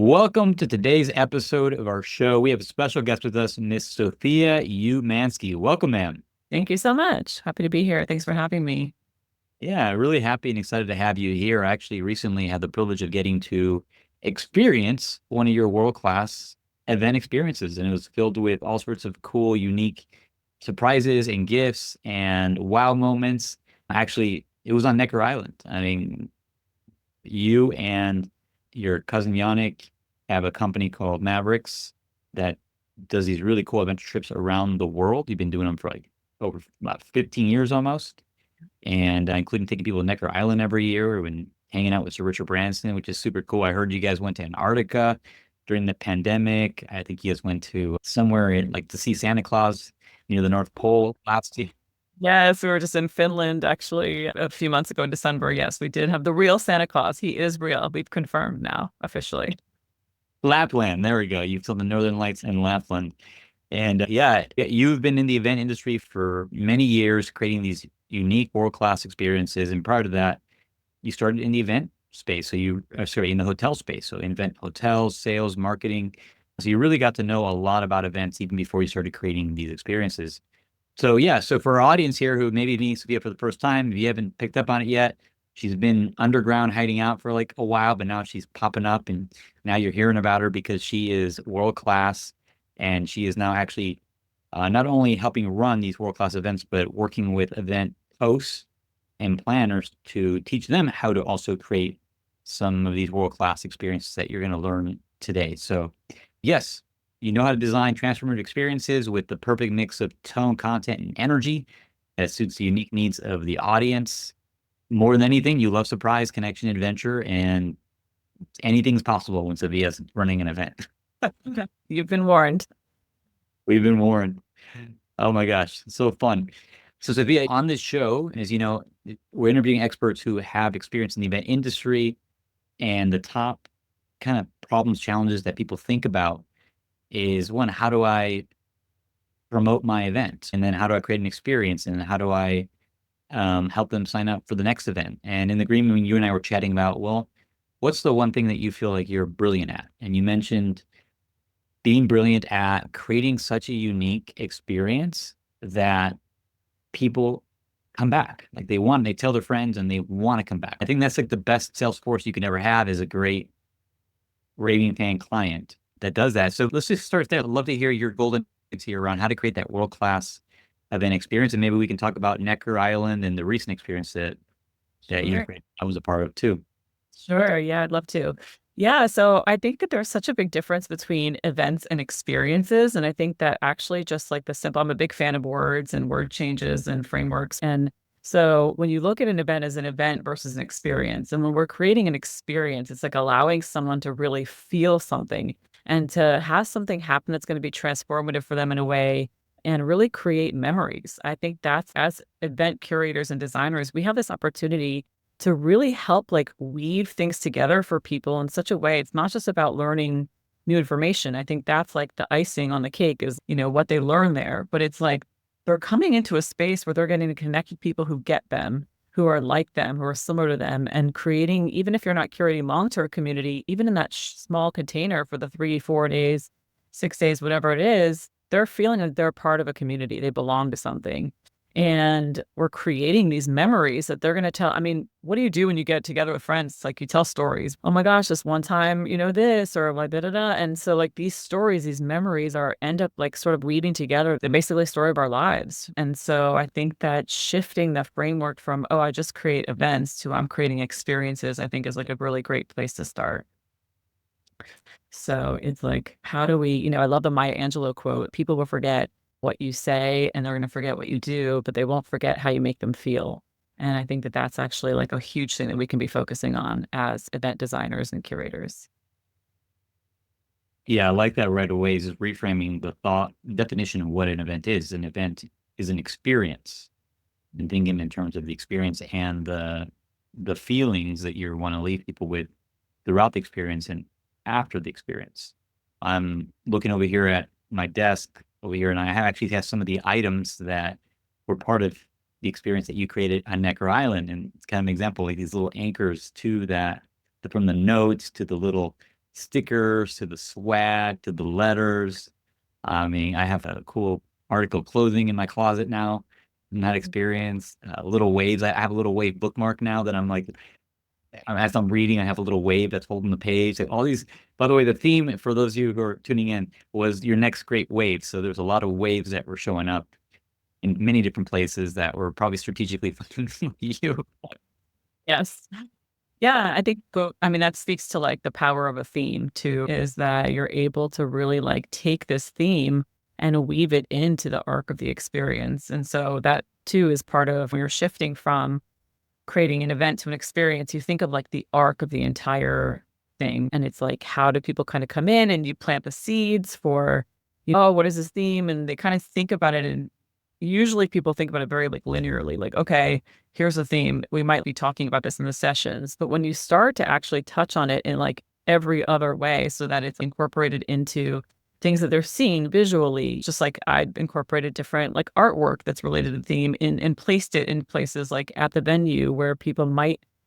Welcome to today's episode of our show. We have a special guest with us, Miss Sophia Umanski. Welcome, ma'am. Thank you so much. Happy to be here. Thanks for having me. Yeah, really happy and excited to have you here. I actually recently had the privilege of getting to experience one of your world-class event experiences, and it was filled with all sorts of cool, unique surprises and gifts and wow moments. Actually, it was on Necker Island. I mean, you and your cousin Yannick have a company called Mavericks that does these really cool adventure trips around the world. You've been doing them for like over about 15 years almost, and including taking people to Necker Island every year and hanging out with Sir Richard Branson, which is super cool. I heard you guys went to Antarctica during the pandemic. I think you guys went to somewhere in like to see Santa Claus near the North Pole last year. Yes, we were just in Finland actually a few months ago in December. Yes, we did have the real Santa Claus. He is real. We've confirmed now officially. Lapland, there we go. You've seen the Northern Lights in Lapland. And yeah, you've been in the event industry for many years, creating these unique world-class experiences. And prior to that, you started in the event space. So sorry, in the hotel space. So invent hotels, sales, marketing. So you really got to know a lot about events even before you started creating these experiences. So yeah, so for our audience here who maybe meeting Sophia for the first time, if you haven't picked up on it yet, she's been underground hiding out for like a while, but now she's popping up and now you're hearing about her because she is world class and she is now actually not only helping run these world class events, but working with event hosts and planners to teach them how to also create some of these world class experiences that you're going to learn today. So yes, you know how to design transformative experiences with the perfect mix of tone, content, and energy that suits the unique needs of the audience. More than anything, you love surprise, connection, adventure, and anything's possible when Sophia's running an event. Okay. You've been warned. We've been warned. Oh my gosh, it's so fun. So, Sophia, on this show, as you know, we're interviewing experts who have experience in the event industry, and the top kind of problems, challenges that people think about is one, how do I promote my event? And then how do I create an experience? And how do I help them sign up for the next event? And in the agreement, when you and I were chatting about, well, what's the one thing that you feel like you're brilliant at? And you mentioned being brilliant at creating such a unique experience that people come back. Like they tell their friends and they want to come back. I think that's like the best sales force you can ever have is a great raving fan client that does that. So let's just start there. I'd love to hear your golden nuggets here around how to create that world-class event experience. And maybe we can talk about Necker Island and the recent experience that you Sure. created. I was a part of too. Sure. Yeah, I'd love to. Yeah, so I think that there's such a big difference between events and experiences. And I think that actually just like the simple, I'm a big fan of words and word changes and frameworks. And so when you look at an event as an event versus an experience, and when we're creating an experience, it's like allowing someone to really feel something and to have something happen that's going to be transformative for them in a way and really create memories. I think that's as event curators and designers, we have this opportunity to really help like weave things together for people in such a way. It's not just about learning new information. I think that's like the icing on the cake is, what they learn there. But it's like they're coming into a space where they're getting to connect with people who get them, who are like them, who are similar to them, and creating, even if you're not curating long-term community, even in that small container for the 3, 4 days, 6 days, whatever it is, they're feeling like they're part of a community. They belong to something. And we're creating these memories that they're going to tell. I mean, what do you do when you get together with friends? It's like you tell stories. Oh my gosh, this one time, this or like da da da. And so like these stories, these memories are end up like sort of weaving together. They're basically a story of our lives. And so I think that shifting the framework from, oh, I just create events to I'm creating experiences, I think is like a really great place to start. So it's like, how do we, I love the Maya Angelou quote, people will forget what you say and they're going to forget what you do, but they won't forget how you make them feel. And I think that that's actually like a huge thing that we can be focusing on as event designers and curators. Yeah, I like that right away is reframing the thought definition of what an event is. An event is an experience and thinking in terms of the experience and the feelings that you want to leave people with throughout the experience and after the experience. I'm looking over here at my desk over here, and I actually have some of the items that were part of the experience that you created on Necker Island. And it's kind of an example, like these little anchors to that, from the notes to the little stickers to the swag to the letters. I mean, I have a cool article clothing in my closet now from that experience. Little waves. I have a little wave bookmark now that I'm like, as I'm reading, I have a little wave that's holding the page. Like all these, by the way, the theme for those of you who are tuning in was your next great wave. So there's a lot of waves that were showing up in many different places that were probably strategically for you. Yes. Yeah, I think, I mean, that speaks to like the power of a theme too, is that you're able to really like take this theme and weave it into the arc of the experience. And so that too is part of when you're shifting from creating an event to an experience, you think of like the arc of the entire thing. And it's like, how do people kind of come in and you plant the seeds for, oh, what is this theme? And they kind of think about it. And usually people think about it very like linearly, like, okay, here's a theme. We might be talking about this in the sessions. But when you start to actually touch on it in like every other way so that it's incorporated into things that they're seeing visually, just like I incorporated different like artwork that's related to the theme and placed it in places like at the venue where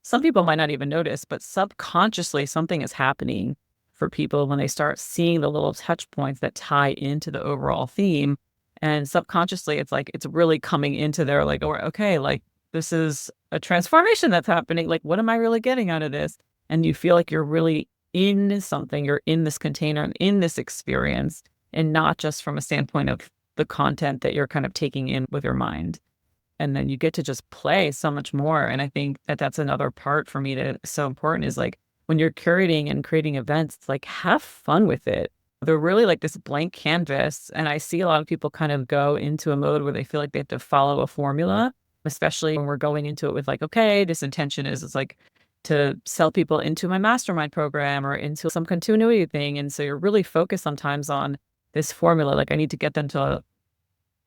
some people might not even notice, but subconsciously something is happening for people when they start seeing the little touch points that tie into the overall theme. And subconsciously, it's like, it's really coming into their like, or okay, like this is a transformation that's happening. Like, what am I really getting out of this? And you feel like you're really in something, you're in this container and in this experience, and not just from a standpoint of the content that you're kind of taking in with your mind. And then you get to just play so much more. And I think that that's another part for me that is so important is like when you're curating and creating events, it's like have fun with it. They're really like this blank canvas. And I see a lot of people kind of go into a mode where they feel like they have to follow a formula, especially when we're going into it with like, okay, this intention is it's like to sell people into my mastermind program or into some continuity thing. And so you're really focused sometimes on this formula. Like I need to get them to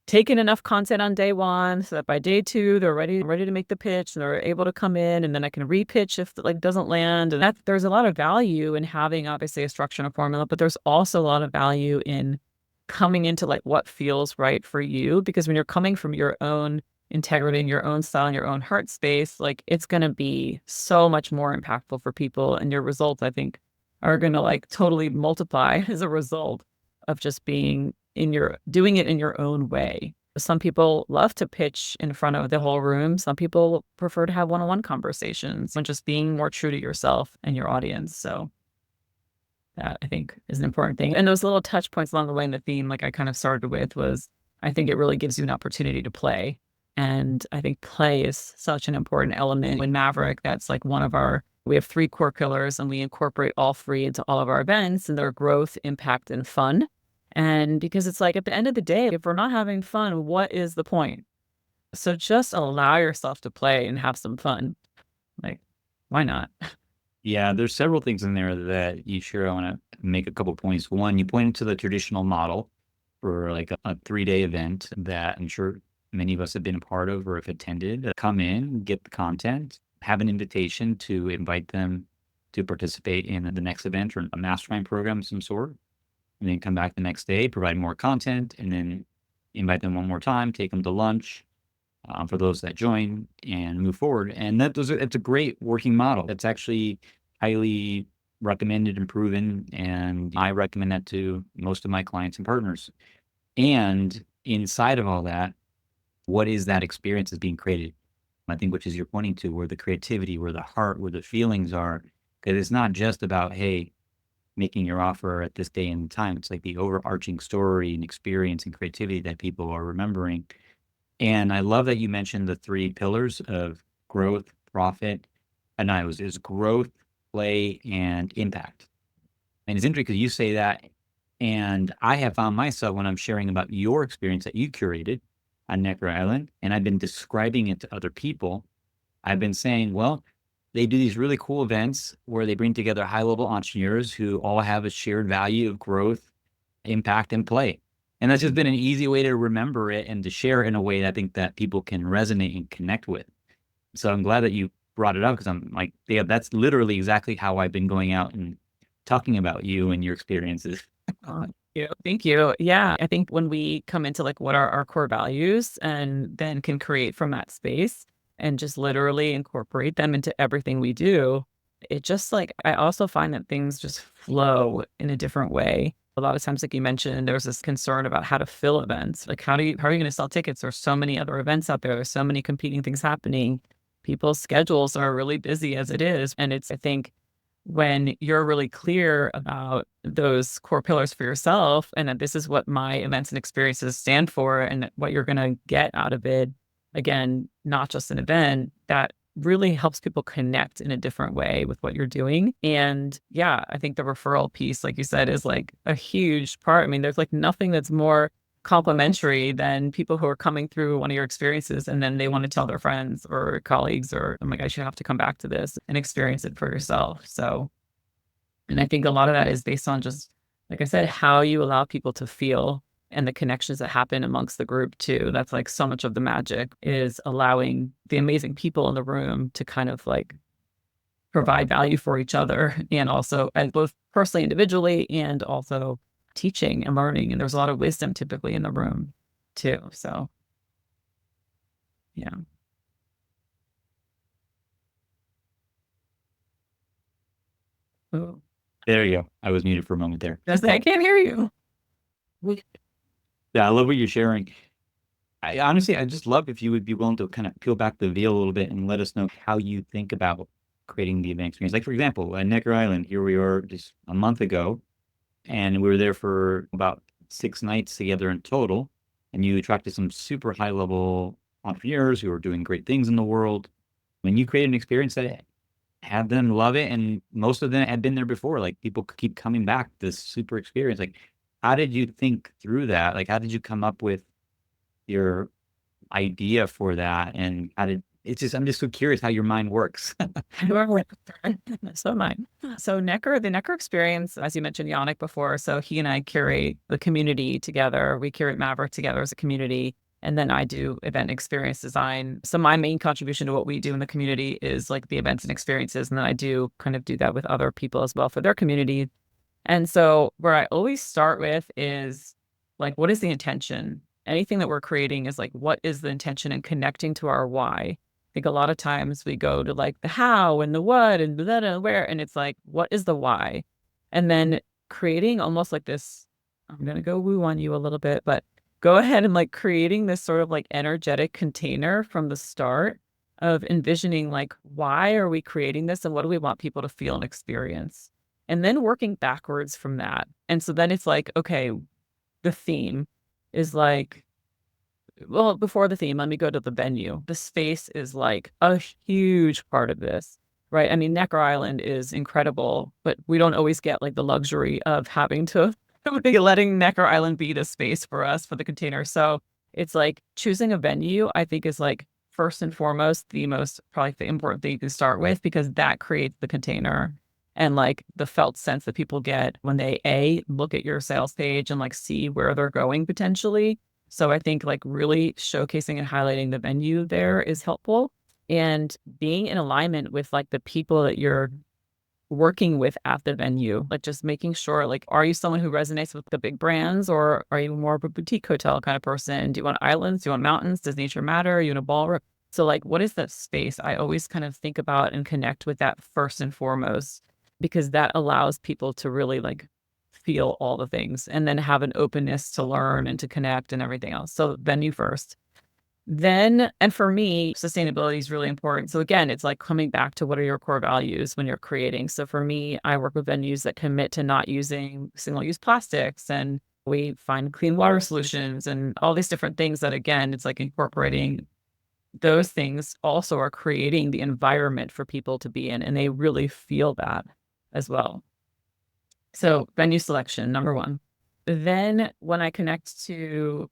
take in enough content on day one so that by day two, they're ready to make the pitch and they're able to come in and then I can repitch if it like doesn't land. And that there's a lot of value in having obviously a structure and a formula, but there's also a lot of value in coming into like what feels right for you. Because when you're coming from your own integrity and your own style and your own heart space, like it's going to be so much more impactful for people. And your results, I think, are going to like totally multiply as a result of just being doing it in your own way. Some people love to pitch in front of the whole room. Some people prefer to have one-on-one conversations and just being more true to yourself and your audience. So that I think is an important thing. And those little touch points along the way in the theme, like I kind of started with, was I think it really gives you an opportunity to play. And I think play is such an important element in Maverick. That's like we have 3 core pillars and we incorporate all 3 into all of our events, and they're growth, impact, and fun. And because it's like at the end of the day, if we're not having fun, what is the point? So just allow yourself to play and have some fun. Like, why not? Yeah, there's several things in there that you share. I want to make a couple points. One, you pointed to the traditional model for like a 3-day event that I'm sure many of us have been a part of or have attended. Come in, get the content, have an invitation to invite them to participate in the next event or a mastermind program of some sort, and then come back the next day, provide more content, and then invite them one more time, take them to lunch for those that join, and move forward. And it's a great working model. It's actually highly recommended and proven, and I recommend that to most of my clients and partners. And inside of all that, what is that experience that's being created? I think which is you're pointing to, where the creativity, where the heart, where the feelings are. Because it's not just about, hey, making your offer at this day and time. It's like the overarching story and experience and creativity that people are remembering. And I love that you mentioned the 3 pillars of growth, profit, and I was is growth, play, and impact. And it's interesting because you say that, and I have found myself when I'm sharing about your experience that you curated on Necker Island, and I've been describing it to other people. I've been saying, well, they do these really cool events where they bring together high-level entrepreneurs who all have a shared value of growth, impact, and play. And that's just been an easy way to remember it and to share it in a way that I think that people can resonate and connect with. So I'm glad that you brought it up because I'm like, yeah, that's literally exactly how I've been going out and talking about you and your experiences. Thank you. Yeah. I think when we come into like what are our core values and then can create from that space and just literally incorporate them into everything we do, it just like, I also find that things just flow in a different way. A lot of times, like you mentioned, there's this concern about how to fill events. Like, how are you going to sell tickets? There's so many other events out there. There's so many competing things happening. People's schedules are really busy as it is. And it's, I think, when you're really clear about those core pillars for yourself and that this is what my events and experiences stand for and what you're going to get out of it, again, not just an event, that really helps people connect in a different way with what you're doing. And yeah, I think the referral piece, like you said, is like a huge part. I mean, there's like nothing that's more complimentary than people who are coming through one of your experiences and then they want to tell their friends or colleagues or, oh my gosh, you have to come back to this and experience it for yourself. So, and I think a lot of that is based on just, like I said, how you allow people to feel and the connections that happen amongst the group too. That's like so much of the magic is allowing the amazing people in the room to kind of like provide value for each other and also as both personally, individually, and also teaching and learning. And there's a lot of wisdom typically in the room too. So yeah. Oh, There you go. I was muted for a moment there. I can't hear you. Yeah, I love what you're sharing. I honestly, I just love if you would be willing to kind of peel back the veil a little bit and let us know how you think about creating the event experience. Like, for example, at Necker Island, here we are just a month ago, and we were there for about 6 nights together in total. And you attracted some super high level entrepreneurs who are doing great things in the world. When you create an experience that had them love it, and most of them had been there before, like people keep coming back, this super experience. Like, how did you think through that? Like, how did you come up with your idea for that? And how did it's just, I'm just so curious how your mind works. So mine. So the Necker experience, as you mentioned, Yannick before. So he and I curate the community together. We curate Maverick together as a community. And then I do event experience design. So my main contribution to what we do in the community is like the events and experiences. And then I do kind of do that with other people as well for their community. And so where I always start with is like, what is the intention? Anything that we're creating is like, what is the intention and connecting to our why? I think a lot of times we go to like the how and the what and blah, blah, where, and it's like, what is the why? And then creating almost like this, I'm going to go woo on you a little bit, but go ahead and like creating this sort of like energetic container from the start of envisioning like, why are we creating this and what do we want people to feel and experience? And then working backwards from that. And so then it's like, okay, the theme is like, well, before the theme, let me go to the venue. The space is like a huge part of this, right? I mean, Necker Island is incredible, but we don't always get like the luxury of having to be letting Necker Island be the space for us for the container. So it's like choosing a venue, I think is like first and foremost, the most probably the important thing you can start with because that creates the container and like the felt sense that people get when they look at your sales page and like see where they're going potentially. So I think like really showcasing and highlighting the venue there is helpful and being in alignment with like the people that you're working with at the venue, like just making sure like, are you someone who resonates with the big brands or are you more of a boutique hotel kind of person? Do you want islands? Do you want mountains? Does nature matter? Are you in a ballroom? So like, what is that space? I always kind of think about and connect with that first and foremost, because that allows people to really like feel all the things and then have an openness to learn and to connect and everything else. So venue first. Then, and for me, sustainability is really important. So again, it's like coming back to what are your core values when you're creating. So for me, I work with venues that commit to not using single-use plastics and we find clean water solutions and all these different things that again, it's like incorporating those things also are creating the environment for people to be in and they really feel that as well. So venue selection, number one. Then when I connect to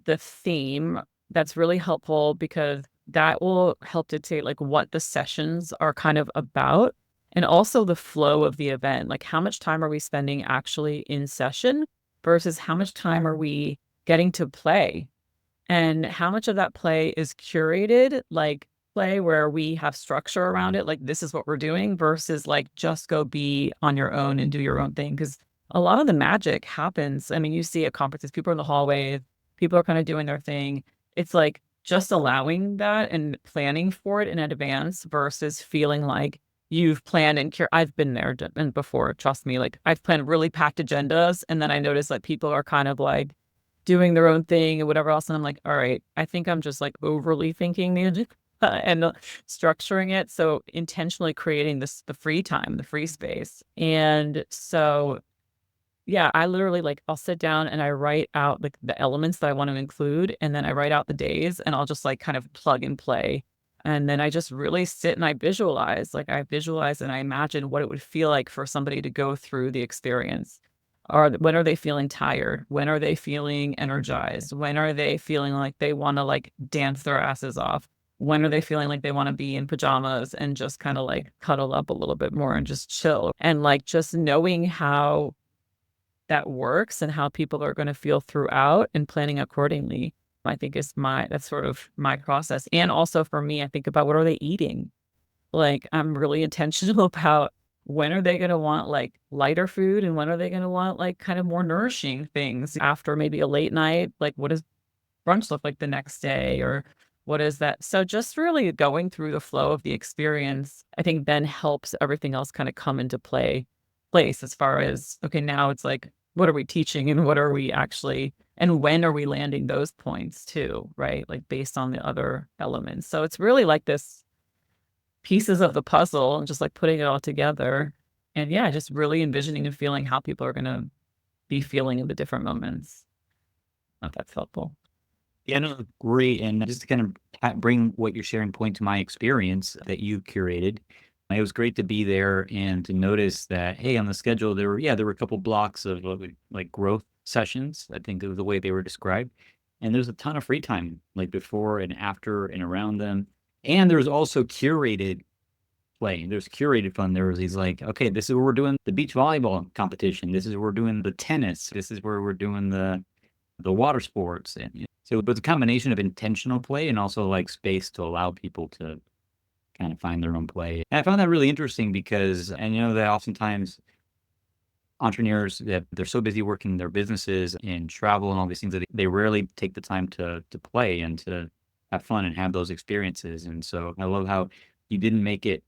the theme, that's really helpful because that will help dictate like what the sessions are kind of about and also the flow of the event. Like how much time are we spending actually in session versus how much time are we getting to play and how much of that play is curated, like play where we have structure around it, like this is what we're doing versus like just go be on your own and do your own thing. Because a lot of the magic happens. I mean, you see at conferences, people are in the hallway, people are kind of doing their thing. It's like just allowing that and planning for it in advance versus feeling like you've planned and I've been there and before, trust me, like I've planned really packed agendas. And then I notice that people are kind of like doing their own thing and whatever else. And I'm like, all right, I think I'm just like overly thinking the agenda and structuring it. So intentionally creating the free time, the free space. And so yeah, I literally like I'll sit down and I write out like the elements that I want to include, and then I write out the days, and I'll just like kind of plug and play. And then I just really sit and I visualize and I imagine what it would feel like for somebody to go through the experience. Or when are they feeling tired? When are they feeling energized? When are they feeling like they want to like dance their asses off? When are they feeling like they want to be in pajamas and just kind of like cuddle up a little bit more and just chill? And like just knowing how that works and how people are going to feel throughout and planning accordingly, I think that's sort of my process. And also for me, I think about what are they eating? Like I'm really intentional about when are they going to want like lighter food and when are they going to want like kind of more nourishing things after maybe a late night? Like what does brunch look like the next day or what is that? So just really going through the flow of the experience, I think then helps everything else kind of come into place as far as, okay, now it's like, what are we teaching and what are we actually, and when are we landing those points too, right? Like based on the other elements. So it's really like this pieces of the puzzle and just like putting it all together. And yeah, just really envisioning and feeling how people are going to be feeling in the different moments. If that's helpful. Yeah, no, great. And just to kind of bring what you're sharing point to my experience that you curated, it was great to be there and to notice that, hey, on the schedule, there were a couple blocks of like growth sessions. I think it was the way they were described. And there's a ton of free time, like before and after and around them. And there's also curated play. There's curated fun. There was these like, okay, this is where we're doing the beach volleyball competition. This is where we're doing the tennis. This is where we're doing the water sports. And so it was a combination of intentional play and also like space to allow people to kind of find their own play. And I found that really interesting because, and you know, that oftentimes entrepreneurs that they're so busy working their businesses and travel and all these things that they rarely take the time to play and to have fun and have those experiences. And so I love how you didn't make it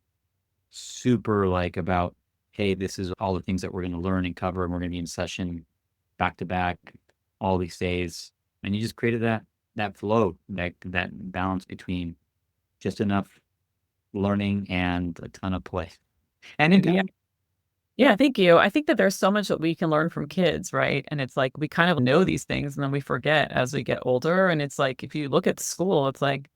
super like about, hey, this is all the things that we're going to learn and cover, and we're going to be in session back to back all these days. And you just created that flow, that balance between just enough learning and a ton of play. And Yeah. Yeah, thank you. I think that there's so much that we can learn from kids, right? And it's like we kind of know these things and then we forget as we get older. And it's like if you look at school, it's like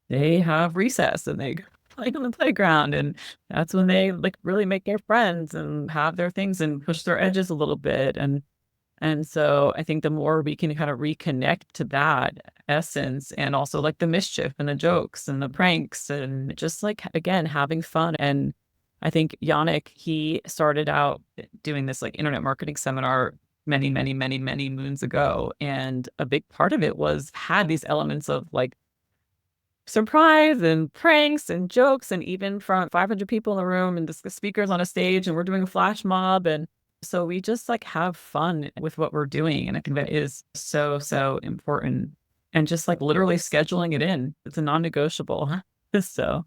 they have recess and they play on the playground. And that's when they like really make their friends and have their things and push their edges a little bit. And so I think the more we can kind of reconnect to that essence and also like the mischief and the jokes and the pranks and just like, again, having fun. And I think Yannick, he started out doing this like internet marketing seminar many, many, many, many moons ago. And a big part of it had these elements of like surprise and pranks and jokes and even from 500 people in the room and the speakers on a stage and we're doing a flash mob. And so we just like have fun with what we're doing. And I think that is so, so important. And just like literally scheduling it in, it's a non-negotiable. So,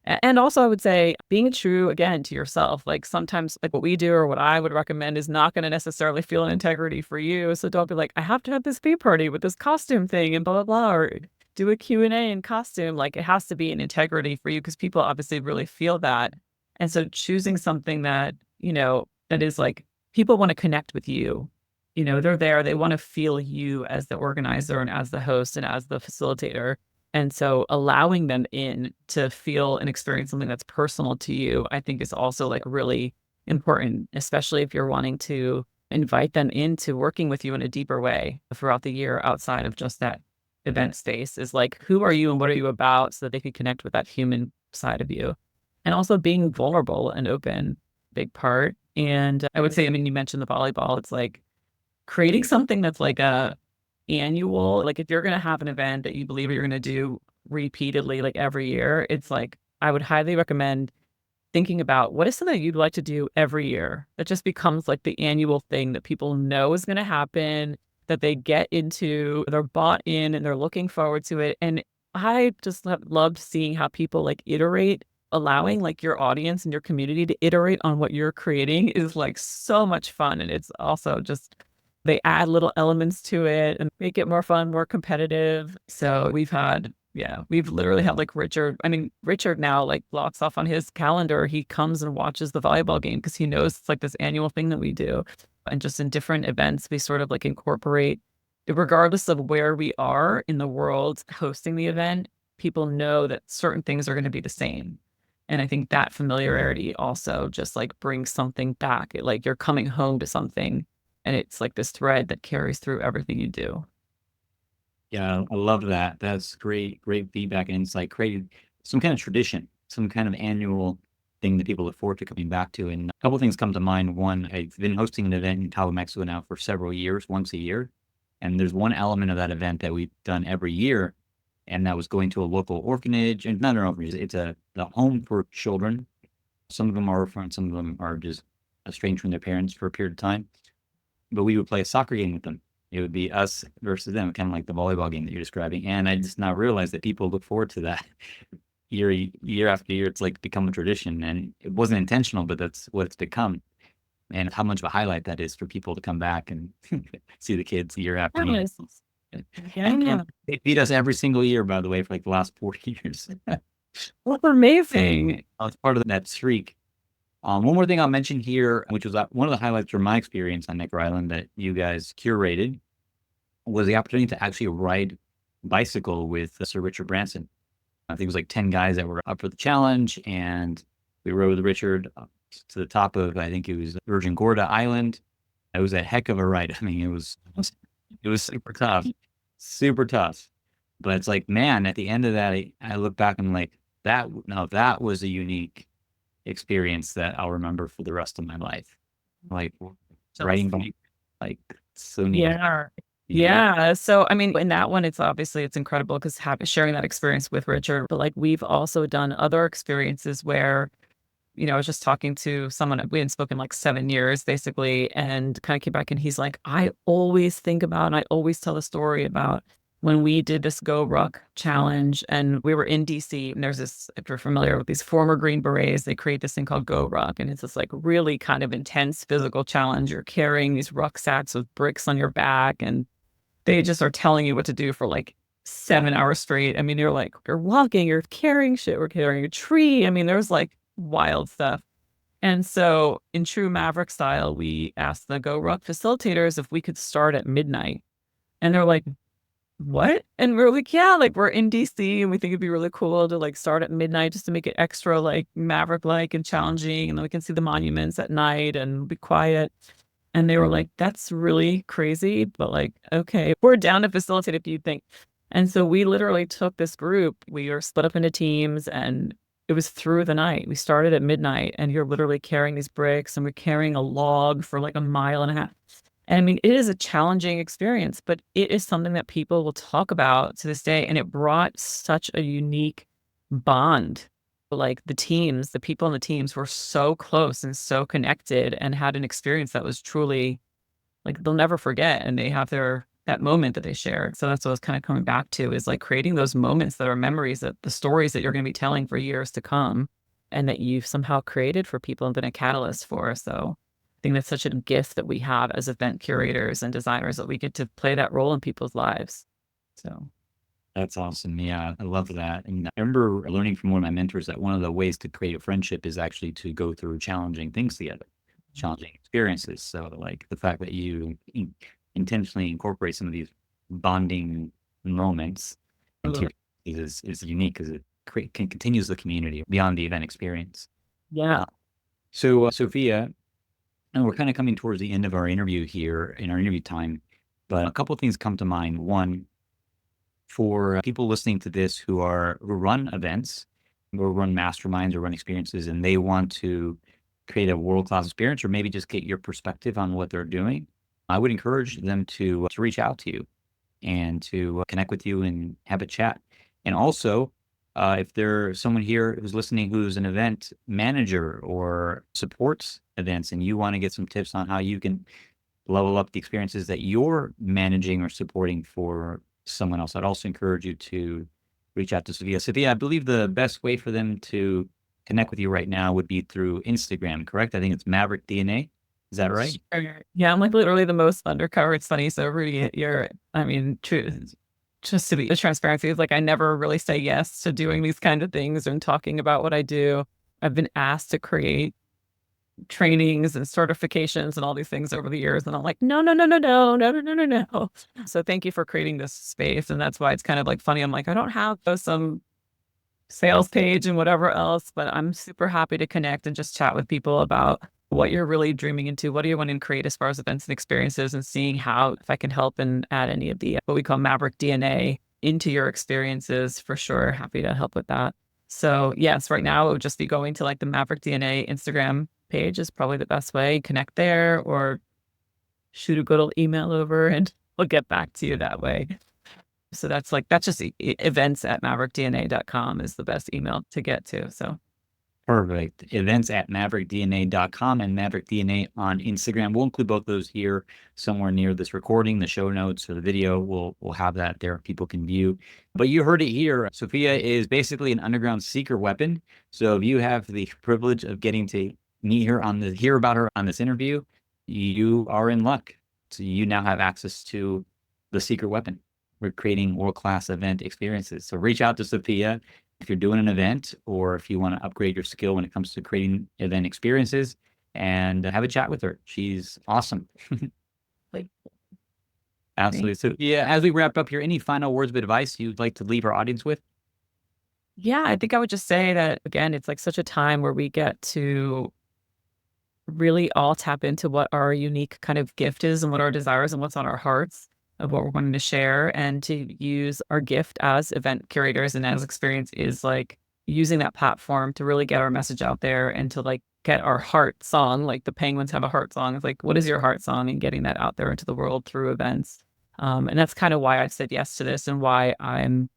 and also I would say being true again to yourself, like sometimes like what we do or what I would recommend is not going to necessarily feel an integrity for you. So don't be like, I have to have this pee party with this costume thing and blah, blah, blah, or do a Q&A in costume. Like it has to be an integrity for you because people obviously really feel that. And so choosing something that, that is like, people want to connect with you. They're there. They want to feel you as the organizer and as the host and as the facilitator. And so allowing them in to feel and experience something that's personal to you, I think is also like really important, especially if you're wanting to invite them into working with you in a deeper way throughout the year outside of just that event space is like, who are you and what are you about so that they can connect with that human side of you. And also being vulnerable and open, big part. And I would say, I mean, you mentioned the volleyball. It's like creating something that's like a annual, like if you're going to have an event that you believe you're going to do repeatedly, like every year, it's like, I would highly recommend thinking about what is something you'd like to do every year that just becomes like the annual thing that people know is going to happen, that they get into, they're bought in and they're looking forward to it. And I just loved seeing how people like iterate allowing like your audience and your community to iterate on what you're creating is like so much fun. And it's also just, they add little elements to it and make it more fun, more competitive. So we've literally had like Richard now like blocks off on his calendar. He comes and watches the volleyball game because he knows it's like this annual thing that we do. And just in different events, we sort of like incorporate, regardless of where we are in the world hosting the event, people know that certain things are going to be the same. And I think that familiarity also just like brings something back. Like you're coming home to something and it's like this thread that carries through everything you do. Yeah, I love that. That's great, great feedback and insight. Created some kind of tradition, some kind of annual thing that people look forward to coming back to. And a couple of things come to mind. One, I've been hosting an event in Cabo, Mexico now for several years, once a year. And there's one element of that event that we've done every year, and that was going to a local orphanage, and not an orphanage, it's the home for children. Some of them are orphaned, some of them are just estranged from their parents for a period of time. But we would play a soccer game with them. It would be us versus them, kind of like the volleyball game that you're describing. And I just now realized that people look forward to that year after year. It's like become a tradition, and it wasn't intentional, but that's what it's become. And how much of a highlight that is for people to come back and see the kids year after year. Yes. And they beat us every single year, by the way, for like the last 40 years. Well, amazing. It's part of that streak. One more thing I'll mention here, which was one of the highlights from my experience on Necker Island that you guys curated, was the opportunity to actually ride bicycle with Sir Richard Branson. I think it was like 10 guys that were up for the challenge, and we rode with Richard up to the top of, I think it was Virgin Gorda Island. It was a heck of a ride. I mean, it was super tough, super tough. But it's like, man, at the end of that, I look back and I'm like, that was a unique experience that I'll remember for the rest of my life. Like riding bike, like so neat. Yeah. Yeah. So, I mean, in that one, it's incredible because sharing that experience with Richard, but like we've also done other experiences where, I was just talking to someone, we hadn't spoken like 7 years basically, and kind of came back and he's like, I always think about, and I always tell the story about when we did this Go Ruck challenge and we were in DC and there's this, if you're familiar with these former Green Berets, they create this thing called Go Ruck. And it's this like really kind of intense physical challenge. You're carrying these rucksacks with bricks on your back and they just are telling you what to do for like 7 hours straight. I mean, you're like, you're walking, you're carrying shit, we're carrying a tree. I mean, there's like wild stuff. And so in true Maverick style, we asked the Go Ruck facilitators if we could start at midnight. And they're like, what? And we're like, yeah, like we're in DC and we think it'd be really cool to like start at midnight just to make it extra like Maverick-like and challenging. And then we can see the monuments at night and be quiet. And they were like, that's really crazy, but like, okay, we're down to facilitate if you think. And so we literally took this group, we were split up into teams and it was through the night. We started at midnight and you're literally carrying these bricks and we're carrying a log for like a mile and a half. And I mean, it is a challenging experience, but it is something that people will talk about to this day. And it brought such a unique bond. Like the people in the teams were so close and so connected and had an experience that was truly like they'll never forget. And they have that moment that they share. So that's what I was kind of coming back to is like creating those moments that are memories, that the stories that you're going to be telling for years to come and that you've somehow created for people and been a catalyst for. So I think that's such a gift that we have as event curators and designers that we get to play that role in people's lives. So That's awesome. Yeah, I love that. And I remember learning from one of my mentors that one of the ways to create a friendship is actually to go through challenging things together, challenging experiences. So, like the fact that you intentionally incorporate some of these bonding moments into your is unique because it continues the community beyond the event experience. yeah. So, Sophia, and we're kind of coming towards the end of our interview here in our interview time, but a couple of things come to mind. One, for people listening to this who run events or run masterminds or run experiences and they want to create a world-class experience or maybe just get your perspective on what they're doing, I would encourage them to reach out to you and to connect with you and have a chat. And also, if there's someone here who's listening who's an event manager or supports events and you want to get some tips on how you can level up the experiences that you're managing or supporting for someone else, I'd also encourage you to reach out to Sophia. Sophia, I believe the best way for them to connect with you right now would be through Instagram, correct? I think it's Maverick DNA. Is that right? Sure. Yeah, I'm like literally the most undercover. It's funny. So Rudy, I mean, true, just to be the transparency is like I never really say yes to doing these kind of things and talking about what I do. I've been asked to create trainings and certifications and all these things over the years. And I'm like, no, no, no, no, no, no, no, no, no, no. So thank you for creating this space. And that's why it's kind of like funny. I'm like, I don't have some sales page and whatever else, but I'm super happy to connect and just chat with people about what you're really dreaming into. What do you want to create as far as events and experiences, and seeing how, if I can help and add any of the what we call Maverick DNA into your experiences, for sure. Happy to help with that. So yes, right now it would just be going to like the Maverick DNA Instagram page is probably the best way. Connect there or shoot a good old email over and we'll get back to you that way. So that's just events at maverickdna.com is the best email to get to. So Perfect. Events at maverickdna.com and Maverick DNA on Instagram. We'll include both those here somewhere near this recording, the show notes or the video. We'll have that there. People can view. But you heard it here. Sophia is basically an underground secret weapon. So if you have the privilege of getting to meet her hear about her on this interview, you are in luck. So you now have access to the secret weapon. We're creating world-class event experiences. So reach out to Sophia if you're doing an event or if you want to upgrade your skill when it comes to creating event experiences, and have a chat with her. She's awesome. like, Absolutely. So yeah, as we wrap up here, any final words of advice you'd like to leave our audience with? yeah, I think I would just say that again, it's like such a time where we get to really all tap into what our unique kind of gift is and what our desires and what's on our hearts of what we're wanting to share, and to use our gift as event curators and as experience is like using that platform to really get our message out there and to like get our heart song, like the Penguins have a heart song. It's like, what is your heart song, and getting that out there into the world through events. And that's kind of why I said yes to this and why I'm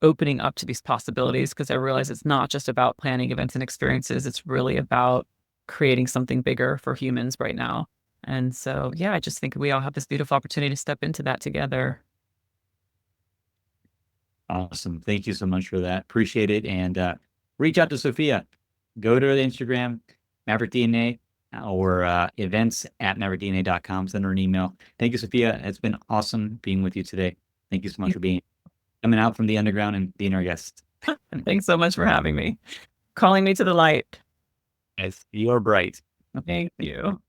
opening up to these possibilities, because I realize it's not just about planning events and experiences. It's really about creating something bigger for humans right now. And so, yeah, I just think we all have this beautiful opportunity to step into that together. Awesome. Thank you so much for that. Appreciate it. And reach out to Sophia. Go to the Instagram, Maverick DNA, or events at maverickdna.com. Send her an email. Thank you, Sophia. It's been awesome being with you today. Thank you so much for coming out from the underground and being our guest. And thanks so much for having me, calling me to the light. Yes, you are bright. Thank you.